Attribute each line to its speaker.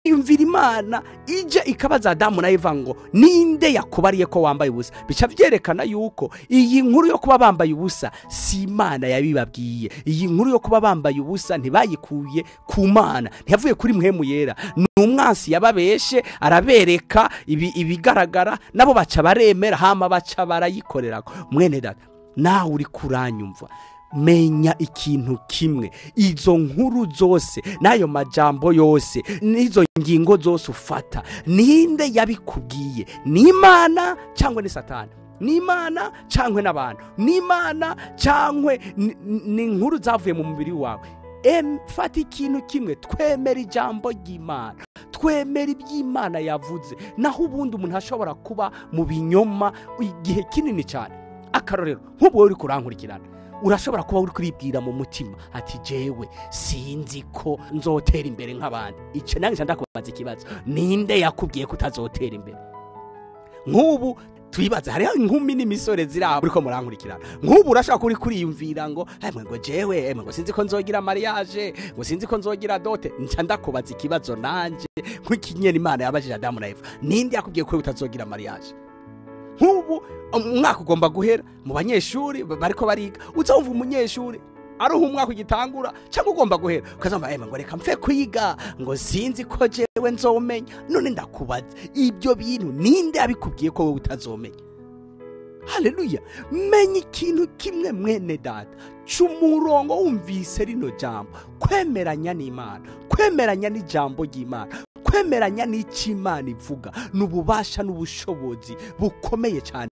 Speaker 1: yumvira Imana ije ikabaza Adamu na Eva ngo ninde yakubariye ko wambaye ubusa, bica vyerekana yuko iyi nkuru yo kuba bambaye ubusa si Imana yabibabwiye. Iyi nkuru yo kuba bambaye ubusa ntibayikuye ku Mana, ntiyavuye kuri Mpwemu Yera. Umwansi yababeshe arabereka ibigaragara, nabo baca baremera hama baca barayikorera. Mwene data, nawe uri kuranyumva, menya ikintu kimwe: izo nkuru zose n'ayo majambo yose n'izo ngingo zose ufata, ninde yabikubwiye? Ni Imana cyangwa ni Satani? Ni Imana cyangwa n'abantu? Ni Imana cyangwa ni inkuru zavuye mu mubiri wawe? Fata ikintu kimwe, twemera ijambo ry'Imana, twemera iby'Imana yavuze, naho ubundi umuntu ashobora kuba mu binyoma igihe kinini cyane. Akarorero, nk'ubwo uri kurankurikirana, urashobora kuba uri kuribwira mu mutima ati jewe sinzi ko nzotera imbere nk'abandi. Ico nange ndakubaza ikibazo: ninde yakubwiye ko utazotera imbere? Nk'ubu twibaza, hariho inkumi n'imisore ziraho uriko murankurikirana, nk'ubu urashaka uri kuriyumvira ngo ngo jewe ngo sinzi ko nzogira mariage, ngo sinzi ko nzogira dote. Nca ndakubaza ikibazo nanje nk'ikinyene Imana yabajije Adamu na Eva: ninde yakubwiye ko utazogira mariage? Nk'ubu umwaka ugomba guhera mu banyeshuri bariko bariga, uzumva umunyeshuri aruha umwaka ugitangura cyangwa ugomba guhera, ukazamba ngo reka mfe kwiga, ngo sinzi ko jewe nzomenya. None ndakubaza, ibyo bintu ninde abikubwiye ko wowe utazomenya? Haleluya! Menya ikintu kimwe mwene data, cy'umurongo wumvise rino jambo: kwemeranya n'Imana, kwemeranya n'ijambo ry'Imana, kwemeranya n'icyo Imana ivuga, n'ububasha n'ubushobozi bukomeye cyane